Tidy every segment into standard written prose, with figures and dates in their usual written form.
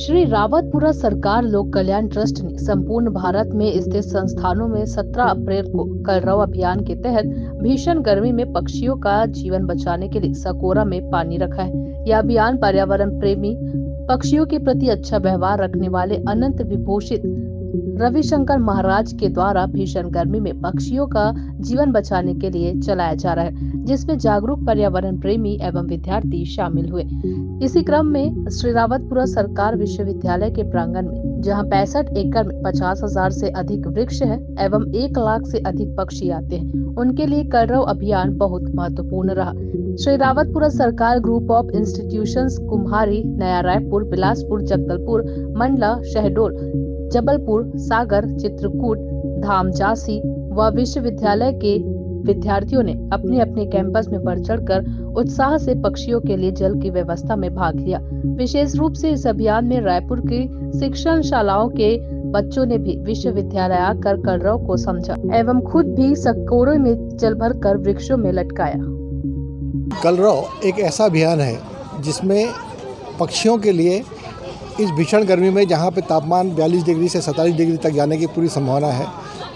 श्री रावतपुरा सरकार लोक कल्याण ट्रस्ट ने संपूर्ण भारत में स्थित संस्थानों में 17 अप्रैल को कलरव अभियान के तहत भीषण गर्मी में पक्षियों का जीवन बचाने के लिए सकोरा में पानी रखा है। यह अभियान पर्यावरण प्रेमी, पक्षियों के प्रति अच्छा व्यवहार रखने वाले अनंत विभूषित रविशंकर महाराज के द्वारा भीषण गर्मी में पक्षियों का जीवन बचाने के लिए चलाया जा रहा है, जिसमें जागरूक पर्यावरण प्रेमी एवं विद्यार्थी शामिल हुए। इसी क्रम में श्री रावतपुरा सरकार विश्वविद्यालय के प्रांगण में, जहां 65 एकड़ में 50,000 से अधिक वृक्ष है एवं 1 लाख से अधिक पक्षी आते हैं, उनके लिए कलरव अभियान बहुत महत्वपूर्ण रहा। श्री रावतपुरा सरकार ग्रुप ऑफ इंस्टीट्यूशंस कुम्हारी, नया रायपुर, बिलासपुर, जगदलपुर, मंडला, शहडोल, जबलपुर, सागर, चित्रकूट, धाम, झांसी व विश्वविद्यालय के विद्यार्थियों ने अपने अपने कैंपस में बढ़ चढ़कर उत्साह से पक्षियों के लिए जल की व्यवस्था में भाग लिया। विशेष रूप से इस अभियान में रायपुर की शिक्षण शालाओं के बच्चों ने भी विश्वविद्यालय आकर कलरव को समझा एवं खुद भी सकोरे में जल भर कर वृक्षों में लटकाया। कलरव एक ऐसा अभियान है जिसमें पक्षियों के लिए इस भीषण गर्मी में, जहाँ पे तापमान 42 डिग्री से 47 डिग्री तक जाने की पूरी संभावना है,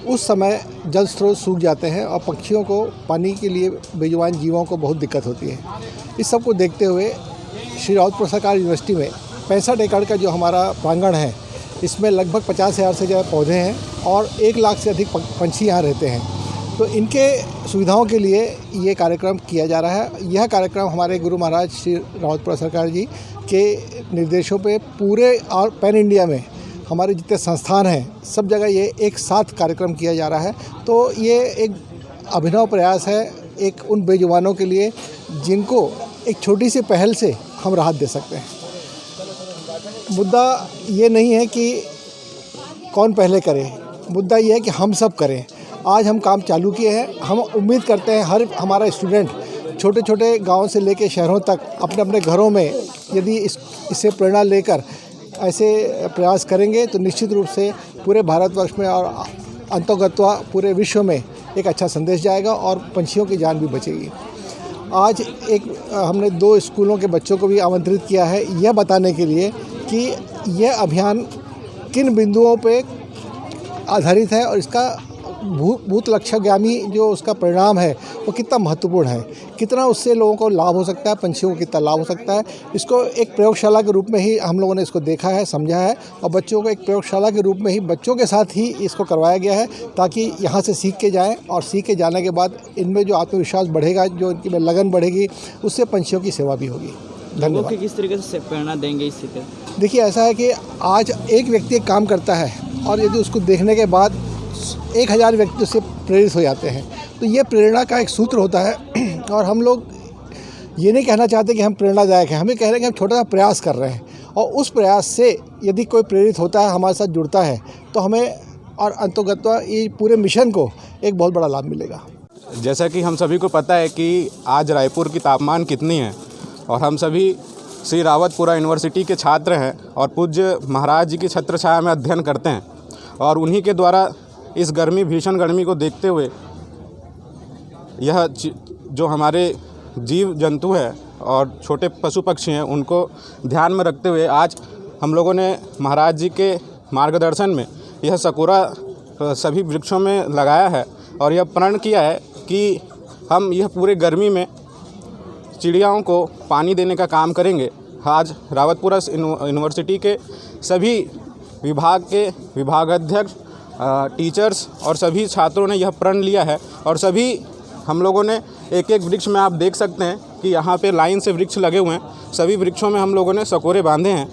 उस समय जल स्रोत सूख जाते हैं और पक्षियों को पानी के लिए, बेजुबान जीवों को बहुत दिक्कत होती है। इस सब को देखते हुए श्री रावतपुरा सरकार यूनिवर्सिटी में 65 एकड़ का जो हमारा प्रांगण है, इसमें लगभग 50,000 से ज़्यादा पौधे हैं और 1 लाख से अधिक पंछी यहाँ रहते हैं। तो इनके सुविधाओं के लिए ये कार्यक्रम किया जा रहा है। यह कार्यक्रम हमारे गुरु महाराज श्री रावतपुरा सरकार जी के निर्देशों पे पूरे और पैन इंडिया में हमारे जितने संस्थान हैं, सब जगह ये एक साथ कार्यक्रम किया जा रहा है। तो ये एक अभिनव प्रयास है एक उन बेजुबानों के लिए जिनको एक छोटी सी पहल से हम राहत दे सकते हैं। मुद्दा ये नहीं है कि कौन पहले करे, मुद्दा ये है कि हम सब करें। आज हम काम चालू किए हैं। हम उम्मीद करते हैं हर हमारा स्टूडेंट छोटे छोटे गाँव से लेकर शहरों तक अपने अपने घरों में यदि इससे प्रेरणा लेकर ऐसे प्रयास करेंगे तो निश्चित रूप से पूरे भारतवर्ष में और अंतर्गतवा पूरे विश्व में एक अच्छा संदेश जाएगा और पंछियों की जान भी बचेगी। आज हमने 2 स्कूलों के बच्चों को भी आमंत्रित किया है यह बताने के लिए कि यह अभियान किन बिंदुओं पे आधारित है और इसका भूत लक्ष्यगामी जो उसका परिणाम है वो कितना महत्वपूर्ण है, कितना उससे लोगों को लाभ हो सकता है, पंछियों को कितना लाभ हो सकता है। इसको एक प्रयोगशाला के रूप में ही हम लोगों ने इसको देखा है, समझा है और बच्चों को एक प्रयोगशाला के रूप में ही बच्चों के साथ ही इसको करवाया गया है ताकि यहाँ से सीख के जाएँ और सीख के जाने के बाद इनमें जो आत्मविश्वास बढ़ेगा, जो इनकी लगन बढ़ेगी, उससे पंछियों की सेवा भी होगी। धन्यवाद। किस तरीके से प्रेरणा देंगे इससे? देखिए, ऐसा है कि आज एक व्यक्ति एक काम करता है और यदि उसको देखने के बाद 1000 व्यक्ति उससे प्रेरित हो जाते हैं, तो ये प्रेरणा का एक सूत्र होता है। और हम लोग ये नहीं कहना चाहते कि हम प्रेरणादायक हैं, हमें कह रहे हैं कि हम छोटा सा प्रयास कर रहे हैं और उस प्रयास से यदि कोई प्रेरित होता है, हमारे साथ जुड़ता है, तो हमें और अंतर्गतवा ये पूरे मिशन को एक बहुत बड़ा लाभ मिलेगा। जैसा कि हम सभी को पता है कि आज रायपुर की तापमान कितनी है और हम सभी श्री रावतपुरा यूनिवर्सिटी के छात्र हैं और पूज्य महाराज जी की छत्र छाया में अध्ययन करते हैं और उन्हीं के द्वारा इस भीषण गर्मी को देखते हुए यह जो हमारे जीव जंतु है और छोटे पशु पक्षी हैं, उनको ध्यान में रखते हुए आज हम लोगों ने महाराज जी के मार्गदर्शन में यह सकोरा सभी वृक्षों में लगाया है और यह प्रण किया है कि हम यह पूरे गर्मी में चिड़ियाओं को पानी देने का काम करेंगे। आज रावतपुरा यूनिवर्सिटी के सभी विभाग के विभागाध्यक्ष, टीचर्स और सभी छात्रों ने यह प्रण लिया है और सभी हम लोगों ने एक वृक्ष में, आप देख सकते हैं कि यहाँ पे लाइन से वृक्ष लगे हुए हैं, सभी वृक्षों में हम लोगों ने सकोरे बांधे हैं।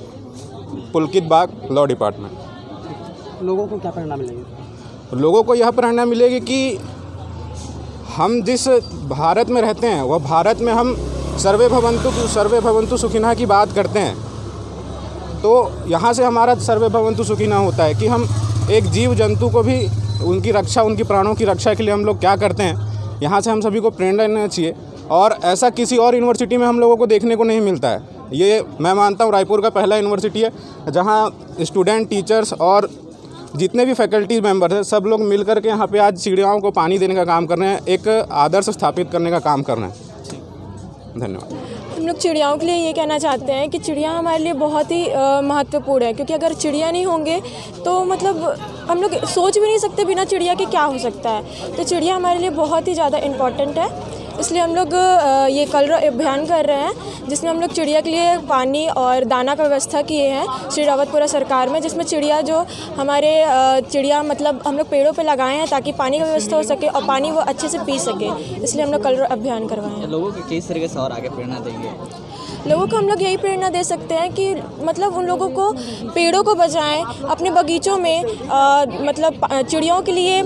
पुलकित बाग, लॉ डिपार्टमेंट। लोगों को क्या प्रेरणा मिलेगी? लोगों को यह प्रेरणा मिलेगी कि हम जिस भारत में रहते हैं वह भारत में हम सर्वे भवन्तु सुखिनः की बात करते हैं। तो यहाँ से हमारा सर्वे भवन्तु सुखिनः होता है कि हम एक जीव जंतु को भी उनकी रक्षा, उनकी प्राणों की रक्षा के लिए हम लोग क्या करते हैं, यहाँ से हम सभी को प्रेरणा लेना चाहिए और ऐसा किसी और यूनिवर्सिटी में हम लोगों को देखने को नहीं मिलता है। ये मैं मानता हूँ रायपुर का पहला यूनिवर्सिटी है जहाँ स्टूडेंट, टीचर्स और जितने भी फैकल्टी मेंबर हैं, सब लोग मिल कर के यहाँ पे आज चिड़ियाओं को पानी देने का काम कर रहे हैं, एक आदर्श स्थापित करने का काम कर रहे हैं। धन्यवाद। लोग चिड़ियाओं के लिए ये कहना चाहते हैं कि चिड़िया हमारे लिए बहुत ही महत्वपूर्ण है, क्योंकि अगर चिड़िया नहीं होंगे तो मतलब हम लोग सोच भी नहीं सकते बिना चिड़िया के क्या हो सकता है। तो चिड़िया हमारे लिए बहुत ही ज़्यादा इम्पॉर्टेंट है, इसलिए हम लोग ये कलरव अभियान कर रहे हैं, जिसमें हम लोग चिड़िया के लिए पानी और दाना का व्यवस्था किए हैं श्री रावतपुरा सरकार में, जिसमें चिड़िया जो हमारे चिड़िया मतलब हम लोग पेड़ों पे लगाए हैं ताकि पानी का व्यवस्था हो सके और पानी वो अच्छे से पी सके, इसलिए हम लोग कलरव अभियान करवाए हैं। लोगों को किस तरीके से और आगे प्रेरणा देंगे? लोगों को हम लोग यही प्रेरणा दे सकते हैं कि मतलब उन लोगों को पेड़ों को बचाएं, अपने बगीचों में मतलब चिड़ियों के लिए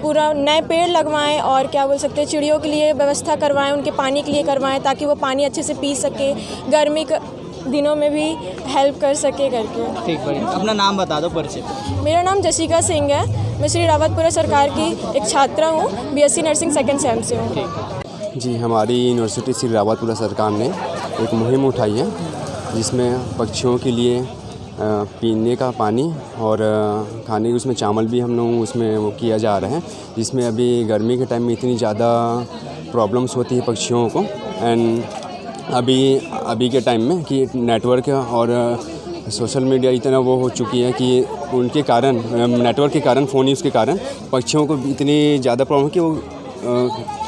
पूरा नए पेड़ लगवाएं और क्या बोल सकते हैं चिड़ियों के लिए व्यवस्था करवाएं, उनके पानी के लिए करवाएं ताकि वो पानी अच्छे से पी सके, गर्मी के दिनों में भी हेल्प कर सके करके। ठीक, बढ़िया। अपना नाम बता दो परिचय। मेरा नाम जसिका सिंह है, मैं श्री रावतपुरा सरकार की एक छात्रा हूँ, BSc नर्सिंग 2nd सेम से हूँ। जी, हमारी यूनिवर्सिटी श्री रावतपुरा सरकार ने एक मुहिम उठाई है जिसमें पक्षियों के लिए पीने का पानी और खाने की उसमें चावल भी हम लोग उसमें वो किया जा रहा है, जिसमें अभी गर्मी के टाइम में इतनी ज़्यादा प्रॉब्लम्स होती है पक्षियों को। एंड अभी के टाइम में कि नेटवर्क और सोशल मीडिया इतना वो हो चुकी है कि उनके कारण नेटवर्क के कारण फ़ोन यूज़ के कारण पक्षियों को इतनी ज़्यादा प्रॉब्लम है कि वो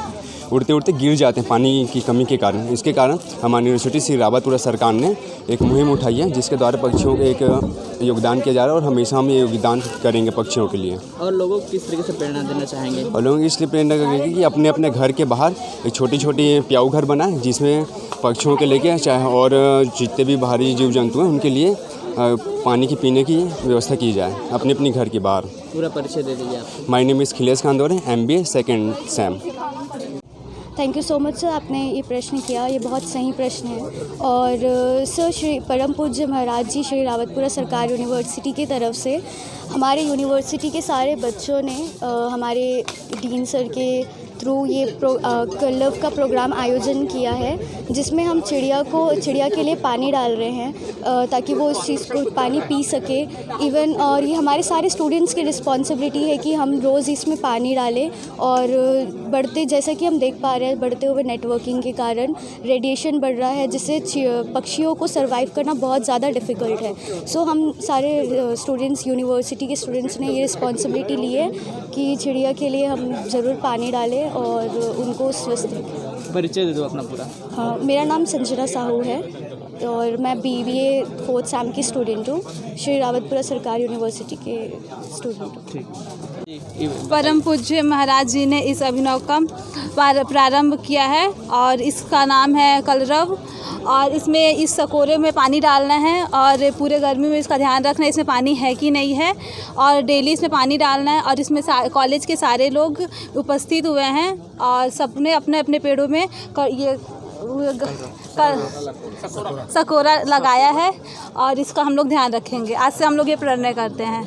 उड़ते उड़ते गिर जाते हैं पानी की कमी के कारण। इसके कारण हमारी यूनिवर्सिटी श्री रावतपुरा सरकार ने एक मुहिम उठाई है जिसके द्वारा पक्षियों के एक योगदान किया जा रहा है और हमेशा हम ये योगदान करेंगे पक्षियों के लिए। और लोगों को किस तरीके से प्रेरणा देना चाहेंगे? और लोगों को इसलिए प्रेरणा करेंगे कि अपने अपने घर के बाहर एक छोटी छोटी प्याऊ घर बनाएं जिसमें पक्षियों के लेके चाहे और जितने भी बाहरी जीव जंतु हैं उनके लिए पानी की पीने की व्यवस्था की जाए अपने अपने घर के बाहर। पूरा परिचय दे दीजिए आप। My name is Khilesh Kandore, MBA 2nd sem. Thank you so much sir, आपने ये प्रश्न किया, ये बहुत सही प्रश्न है। और सर श्री परम पूज्य महाराज जी श्री रावतपुरा सरकार यूनिवर्सिटी की तरफ से हमारे यूनिवर्सिटी के सारे बच्चों ने हमारे डीन सर के थ्रू ये कलरव का प्रोग्राम आयोजन किया है, जिसमें हम चिड़िया के लिए पानी डाल रहे हैं ताकि वो उस चीज़ को पानी पी सके इवन। और ये हमारे सारे स्टूडेंट्स की रिस्पॉन्सिबिलिटी है कि हम रोज़ इसमें पानी डालें। और जैसा कि हम देख पा रहे हैं बढ़ते हुए नेटवर्किंग के कारण रेडिएशन बढ़ रहा है, जिससे पक्षियों को सर्वाइव करना बहुत ज़्यादा डिफ़िकल्ट है। सो हम सारे स्टूडेंट्स यूनिवर्सिटी के स्टूडेंट्स ने ये रिस्पॉन्सिबिलिटी ली है कि चिड़िया के लिए हम ज़रूर पानी डालें और उनको स्वस्थ रखें। परिचय दे दो अपना पूरा। हाँ, मेरा नाम संजना साहू है और मैं BBA 4th सेम की स्टूडेंट हूँ, श्री रावतपुरा सरकार यूनिवर्सिटी के स्टूडेंट हूँ। परम पूज्य महाराज जी ने इस अभिनव का प्रारंभ किया है और इसका नाम है कलरव। और इसमें इस सकोरे में पानी डालना है और पूरे गर्मी में इसका ध्यान रखना है इसमें पानी है कि नहीं है, और डेली इसमें पानी डालना है। और इसमें कॉलेज के सारे लोग उपस्थित हुए हैं और सबने अपने अपने पेड़ों में ये सकोरा लगाया है और इसका हम लोग ध्यान रखेंगे। आज से हम लोग ये प्रण करते हैं।